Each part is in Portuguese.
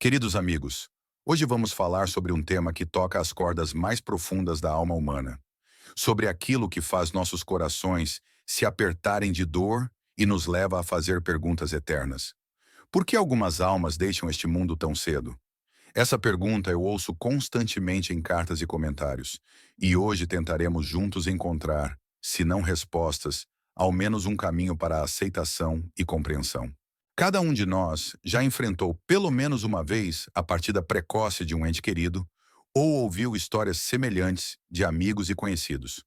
Queridos amigos, hoje vamos falar sobre um tema que toca as cordas mais profundas da alma humana, sobre aquilo que faz nossos corações se apertarem de dor e nos leva a fazer perguntas eternas. Por que algumas almas deixam este mundo tão cedo? Essa pergunta eu ouço constantemente em cartas e comentários, e hoje tentaremos juntos encontrar, se não respostas, ao menos um caminho para a aceitação e compreensão. Cada um de nós já enfrentou pelo menos uma vez a partida precoce de um ente querido ou ouviu histórias semelhantes de amigos e conhecidos.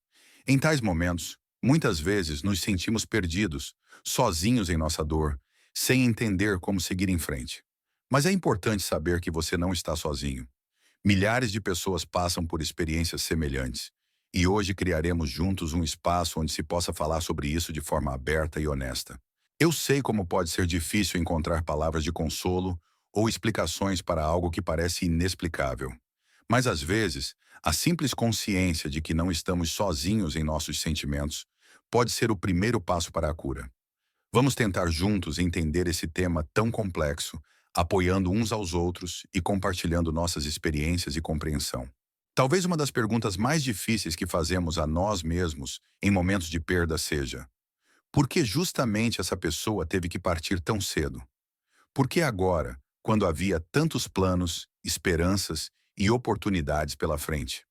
Em tais momentos, muitas vezes nos sentimos perdidos, sozinhos em nossa dor, sem entender como seguir em frente. Mas é importante saber que você não está sozinho. Milhares de pessoas passam por experiências semelhantes, e hoje criaremos juntos um espaço onde se possa falar sobre isso de forma aberta e honesta. Eu sei como pode ser difícil encontrar palavras de consolo ou explicações para algo que parece inexplicável. Mas às vezes, a simples consciência de que não estamos sozinhos em nossos sentimentos pode ser o primeiro passo para a cura. Vamos tentar juntos entender esse tema tão complexo, apoiando uns aos outros e compartilhando nossas experiências e compreensão. Talvez uma das perguntas mais difíceis que fazemos a nós mesmos em momentos de perda seja: por que justamente essa pessoa teve que partir tão cedo? Por que agora, quando havia tantos planos, esperanças e oportunidades pela frente?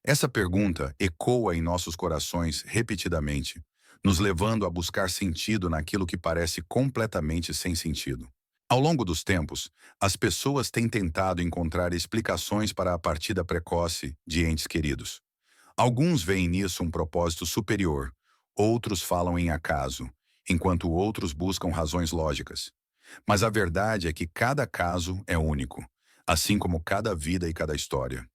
Essa pergunta ecoa em nossos corações repetidamente, nos levando a buscar sentido naquilo que parece completamente sem sentido. Ao longo dos tempos, as pessoas têm tentado encontrar explicações para a partida precoce de entes queridos. Alguns veem nisso um propósito superior, outros falam em acaso, enquanto outros buscam razões lógicas. Mas a verdade é que cada caso é único, assim como cada vida e cada história.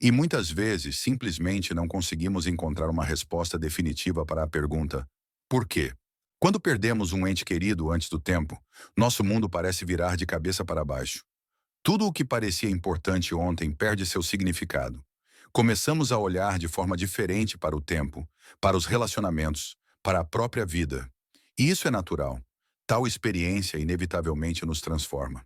E muitas vezes simplesmente não conseguimos encontrar uma resposta definitiva para a pergunta: por quê? Quando perdemos um ente querido antes do tempo, nosso mundo parece virar de cabeça para baixo. Tudo o que parecia importante ontem perde seu significado. Começamos a olhar de forma diferente para o tempo, para os relacionamentos, para a própria vida. E isso é natural. Tal experiência inevitavelmente nos transforma.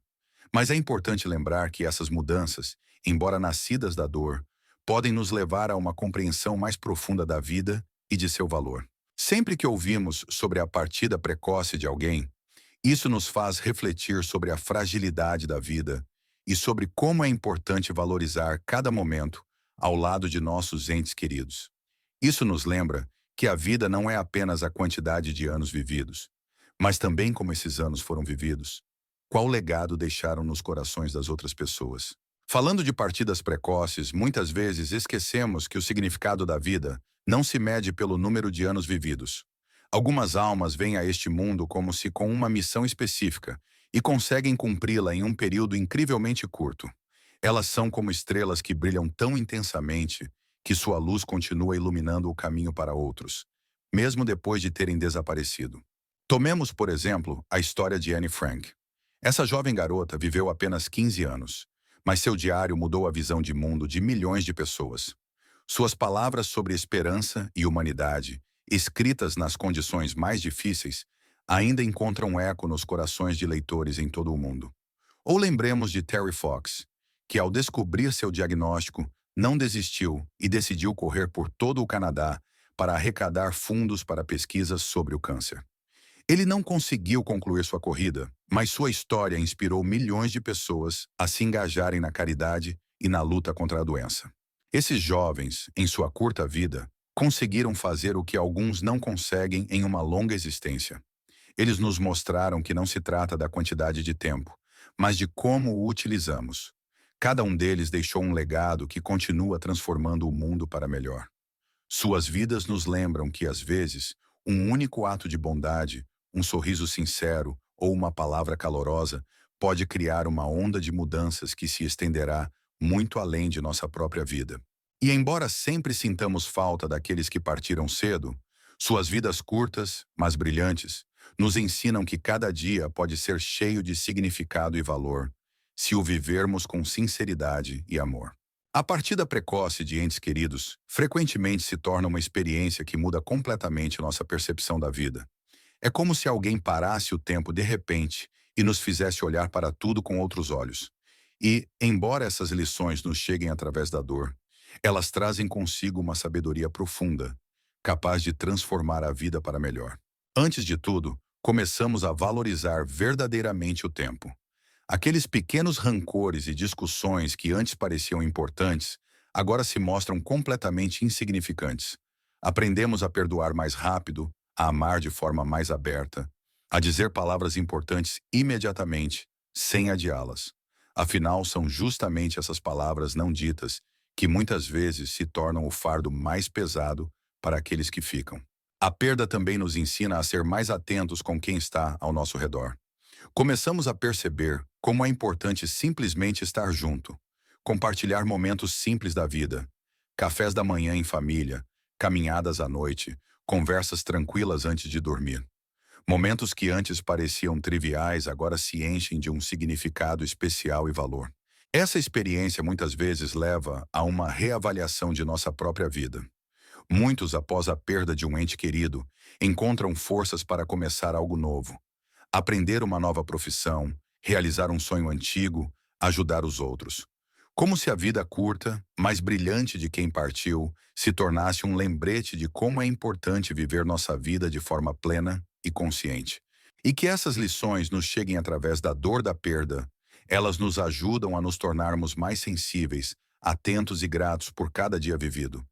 Mas é importante lembrar que essas mudanças, embora nascidas da dor, podem nos levar a uma compreensão mais profunda da vida e de seu valor. Sempre que ouvimos sobre a partida precoce de alguém, isso nos faz refletir sobre a fragilidade da vida e sobre como é importante valorizar cada momento ao lado de nossos entes queridos. Isso nos lembra que a vida não é apenas a quantidade de anos vividos, mas também como esses anos foram vividos. Qual legado deixaram nos corações das outras pessoas? Falando de partidas precoces, muitas vezes esquecemos que o significado da vida não se mede pelo número de anos vividos. Algumas almas vêm a este mundo como se com uma missão específica e conseguem cumpri-la em um período incrivelmente curto. Elas são como estrelas que brilham tão intensamente que sua luz continua iluminando o caminho para outros, mesmo depois de terem desaparecido. Tomemos, por exemplo, a história de Anne Frank. Essa jovem garota viveu apenas 15 anos, mas seu diário mudou a visão de mundo de milhões de pessoas. Suas palavras sobre esperança e humanidade, escritas nas condições mais difíceis, ainda encontram eco nos corações de leitores em todo o mundo. Ou lembremos de Terry Fox, que ao descobrir seu diagnóstico, não desistiu e decidiu correr por todo o Canadá para arrecadar fundos para pesquisas sobre o câncer. Ele não conseguiu concluir sua corrida, mas sua história inspirou milhões de pessoas a se engajarem na caridade e na luta contra a doença. Esses jovens, em sua curta vida, conseguiram fazer o que alguns não conseguem em uma longa existência. Eles nos mostraram que não se trata da quantidade de tempo, mas de como o utilizamos. Cada um deles deixou um legado que continua transformando o mundo para melhor. Suas vidas nos lembram que, às vezes, um único ato de bondade, um sorriso sincero ou uma palavra calorosa pode criar uma onda de mudanças que se estenderá muito além de nossa própria vida. E embora sempre sintamos falta daqueles que partiram cedo, suas vidas curtas, mas brilhantes, nos ensinam que cada dia pode ser cheio de significado e valor, se o vivermos com sinceridade e amor. A partida precoce de entes queridos frequentemente se torna uma experiência que muda completamente nossa percepção da vida. É como se alguém parasse o tempo de repente e nos fizesse olhar para tudo com outros olhos. E, embora essas lições nos cheguem através da dor, elas trazem consigo uma sabedoria profunda, capaz de transformar a vida para melhor. Antes de tudo, começamos a valorizar verdadeiramente o tempo. Aqueles pequenos rancores e discussões que antes pareciam importantes, agora se mostram completamente insignificantes. Aprendemos a perdoar mais rápido, a amar de forma mais aberta, a dizer palavras importantes imediatamente, sem adiá-las. Afinal, são justamente essas palavras não ditas que muitas vezes se tornam o fardo mais pesado para aqueles que ficam. A perda também nos ensina a ser mais atentos com quem está ao nosso redor. Começamos a perceber como é importante simplesmente estar junto, compartilhar momentos simples da vida, cafés da manhã em família, caminhadas à noite, conversas tranquilas antes de dormir. Momentos que antes pareciam triviais agora se enchem de um significado especial e valor. Essa experiência muitas vezes leva a uma reavaliação de nossa própria vida. Muitos, após a perda de um ente querido, encontram forças para começar algo novo, aprender uma nova profissão, realizar um sonho antigo, ajudar os outros. Como se a vida curta, mas brilhante de quem partiu, se tornasse um lembrete de como é importante viver nossa vida de forma plena e consciente. E que essas lições nos cheguem através da dor da perda, elas nos ajudam a nos tornarmos mais sensíveis, atentos e gratos por cada dia vivido.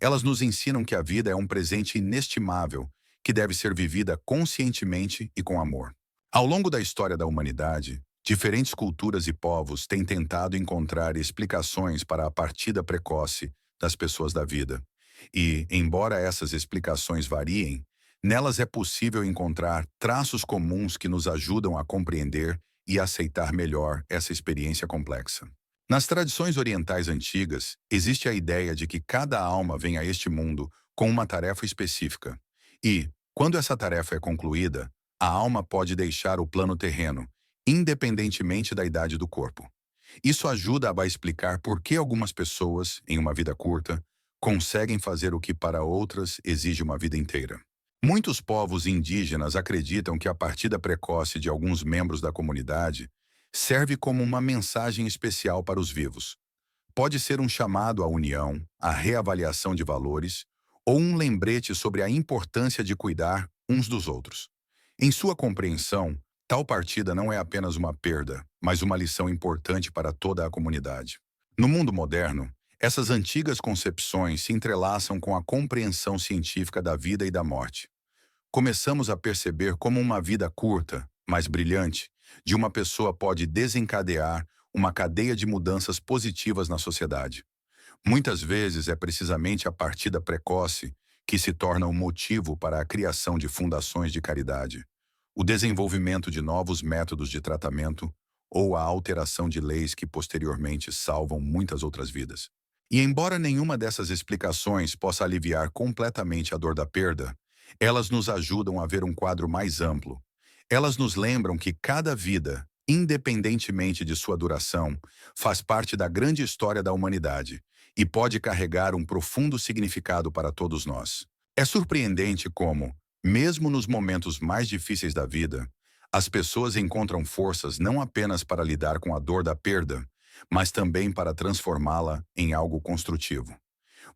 Elas nos ensinam que a vida é um presente inestimável, que deve ser vivida conscientemente e com amor. Ao longo da história da humanidade, diferentes culturas e povos têm tentado encontrar explicações para a partida precoce das pessoas da vida. E, embora essas explicações variem, nelas é possível encontrar traços comuns que nos ajudam a compreender e aceitar melhor essa experiência complexa. Nas tradições orientais antigas, existe a ideia de que cada alma vem a este mundo com uma tarefa específica. E, quando essa tarefa é concluída, a alma pode deixar o plano terreno, independentemente da idade do corpo. Isso ajuda a explicar por que algumas pessoas, em uma vida curta, conseguem fazer o que para outras exige uma vida inteira. Muitos povos indígenas acreditam que a partida precoce de alguns membros da comunidade serve como uma mensagem especial para os vivos. Pode ser um chamado à união, à reavaliação de valores, ou um lembrete sobre a importância de cuidar uns dos outros. Em sua compreensão, tal partida não é apenas uma perda, mas uma lição importante para toda a comunidade. No mundo moderno, essas antigas concepções se entrelaçam com a compreensão científica da vida e da morte. Começamos a perceber como uma vida curta, mas brilhante, de uma pessoa pode desencadear uma cadeia de mudanças positivas na sociedade. Muitas vezes é precisamente a partida precoce que se torna um motivo para a criação de fundações de caridade, o desenvolvimento de novos métodos de tratamento ou a alteração de leis que posteriormente salvam muitas outras vidas. E embora nenhuma dessas explicações possa aliviar completamente a dor da perda, elas nos ajudam a ver um quadro mais amplo. Elas nos lembram que cada vida, independentemente de sua duração, faz parte da grande história da humanidade e pode carregar um profundo significado para todos nós. É surpreendente como, mesmo nos momentos mais difíceis da vida, as pessoas encontram forças não apenas para lidar com a dor da perda, mas também para transformá-la em algo construtivo.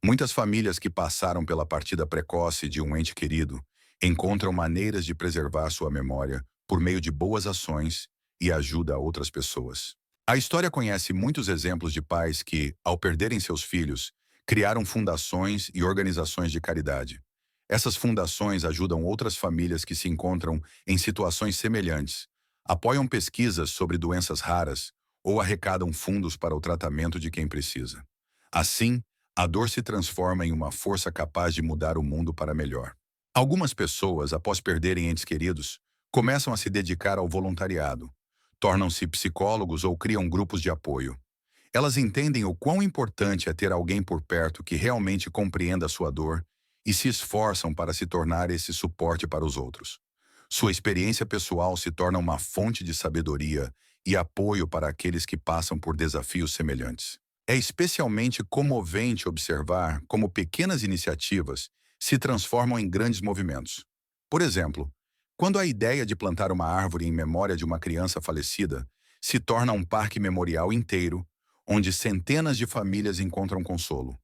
Muitas famílias que passaram pela partida precoce de um ente querido encontram maneiras de preservar sua memória por meio de boas ações e ajuda a outras pessoas. A história conhece muitos exemplos de pais que, ao perderem seus filhos, criaram fundações e organizações de caridade. Essas fundações ajudam outras famílias que se encontram em situações semelhantes, apoiam pesquisas sobre doenças raras ou arrecadam fundos para o tratamento de quem precisa. Assim, a dor se transforma em uma força capaz de mudar o mundo para melhor. Algumas pessoas, após perderem entes queridos, começam a se dedicar ao voluntariado, tornam-se psicólogos ou criam grupos de apoio. Elas entendem o quão importante é ter alguém por perto que realmente compreenda a sua dor e se esforçam para se tornar esse suporte para os outros. Sua experiência pessoal se torna uma fonte de sabedoria e apoio para aqueles que passam por desafios semelhantes. É especialmente comovente observar como pequenas iniciativas se transformam em grandes movimentos. Por exemplo, quando a ideia de plantar uma árvore em memória de uma criança falecida se torna um parque memorial inteiro, onde centenas de famílias encontram consolo.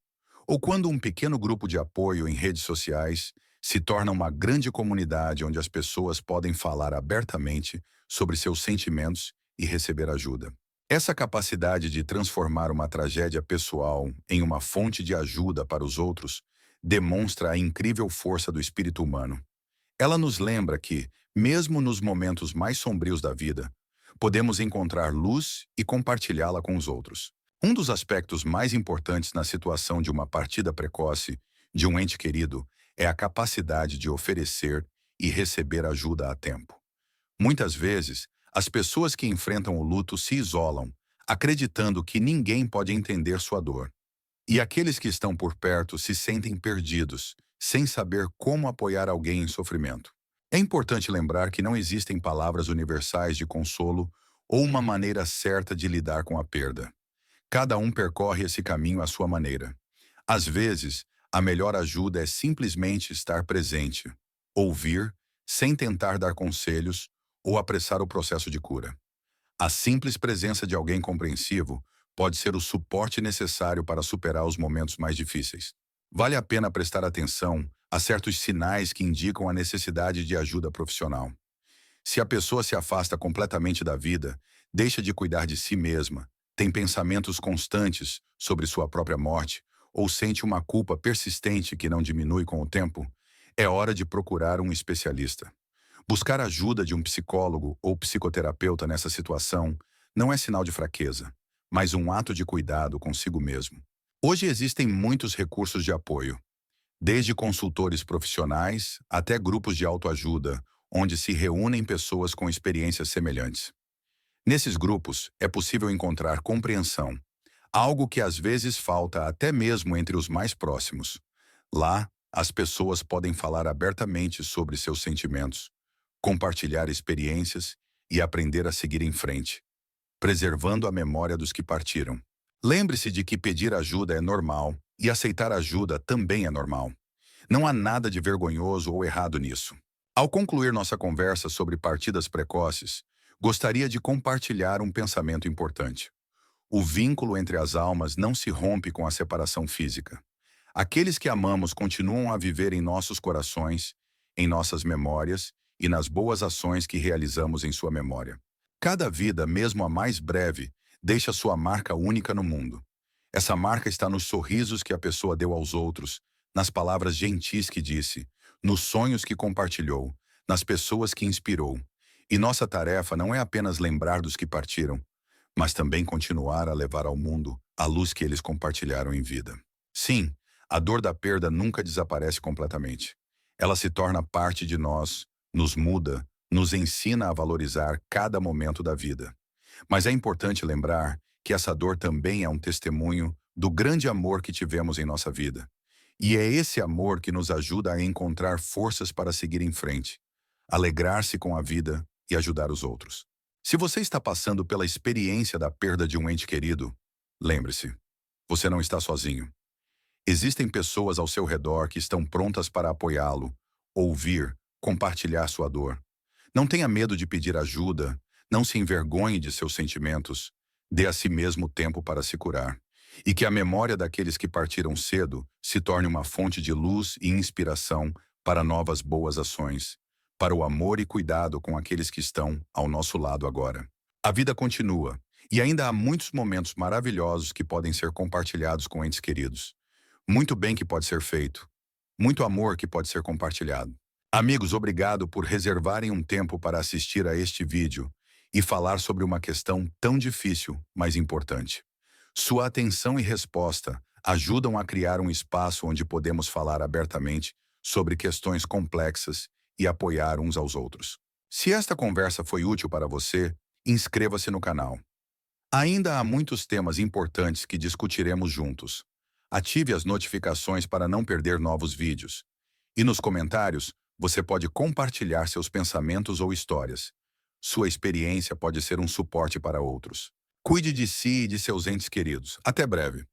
Ou quando um pequeno grupo de apoio em redes sociais se torna uma grande comunidade onde as pessoas podem falar abertamente sobre seus sentimentos e receber ajuda. Essa capacidade de transformar uma tragédia pessoal em uma fonte de ajuda para os outros demonstra a incrível força do espírito humano. Ela nos lembra que, mesmo nos momentos mais sombrios da vida, podemos encontrar luz e compartilhá-la com os outros. Um dos aspectos mais importantes na situação de uma partida precoce de um ente querido é a capacidade de oferecer e receber ajuda a tempo. Muitas vezes, as pessoas que enfrentam o luto se isolam, acreditando que ninguém pode entender sua dor. E aqueles que estão por perto se sentem perdidos, sem saber como apoiar alguém em sofrimento. É importante lembrar que não existem palavras universais de consolo ou uma maneira certa de lidar com a perda. Cada um percorre esse caminho à sua maneira. Às vezes, a melhor ajuda é simplesmente estar presente, ouvir, sem tentar dar conselhos ou apressar o processo de cura. A simples presença de alguém compreensivo pode ser o suporte necessário para superar os momentos mais difíceis. Vale a pena prestar atenção a certos sinais que indicam a necessidade de ajuda profissional. Se a pessoa se afasta completamente da vida, deixa de cuidar de si mesma, tem pensamentos constantes sobre sua própria morte ou sente uma culpa persistente que não diminui com o tempo, é hora de procurar um especialista. Buscar ajuda de um psicólogo ou psicoterapeuta nessa situação não é sinal de fraqueza, mas um ato de cuidado consigo mesmo. Hoje existem muitos recursos de apoio, desde consultores profissionais até grupos de autoajuda, onde se reúnem pessoas com experiências semelhantes. Nesses grupos, é possível encontrar compreensão, algo que às vezes falta até mesmo entre os mais próximos. Lá, as pessoas podem falar abertamente sobre seus sentimentos, compartilhar experiências e aprender a seguir em frente, preservando a memória dos que partiram. Lembre-se de que pedir ajuda é normal e aceitar ajuda também é normal. Não há nada de vergonhoso ou errado nisso. Ao concluir nossa conversa sobre partidas precoces, gostaria de compartilhar um pensamento importante. O vínculo entre as almas não se rompe com a separação física. Aqueles que amamos continuam a viver em nossos corações, em nossas memórias e nas boas ações que realizamos em sua memória. Cada vida, mesmo a mais breve, deixa sua marca única no mundo. Essa marca está nos sorrisos que a pessoa deu aos outros, nas palavras gentis que disse, nos sonhos que compartilhou, nas pessoas que inspirou. E nossa tarefa não é apenas lembrar dos que partiram, mas também continuar a levar ao mundo a luz que eles compartilharam em vida. Sim, a dor da perda nunca desaparece completamente. Ela se torna parte de nós, nos muda, nos ensina a valorizar cada momento da vida. Mas é importante lembrar que essa dor também é um testemunho do grande amor que tivemos em nossa vida. E é esse amor que nos ajuda a encontrar forças para seguir em frente, alegrar-se com a vida e ajudar os outros. Se você está passando pela experiência da perda de um ente querido, lembre-se, você não está sozinho. Existem pessoas ao seu redor que estão prontas para apoiá-lo, ouvir, compartilhar sua dor. Não tenha medo de pedir ajuda, não se envergonhe de seus sentimentos, dê a si mesmo tempo para se curar. E que a memória daqueles que partiram cedo se torne uma fonte de luz e inspiração para novas boas ações, para o amor e cuidado com aqueles que estão ao nosso lado agora. A vida continua, e ainda há muitos momentos maravilhosos que podem ser compartilhados com entes queridos. Muito bem que pode ser feito, muito amor que pode ser compartilhado. Amigos, obrigado por reservarem um tempo para assistir a este vídeo e falar sobre uma questão tão difícil, mas importante. Sua atenção e resposta ajudam a criar um espaço onde podemos falar abertamente sobre questões complexas e apoiar uns aos outros. Se esta conversa foi útil para você, inscreva-se no canal. Ainda há muitos temas importantes que discutiremos juntos. Ative as notificações para não perder novos vídeos. E nos comentários, você pode compartilhar seus pensamentos ou histórias. Sua experiência pode ser um suporte para outros. Cuide de si e de seus entes queridos. Até breve.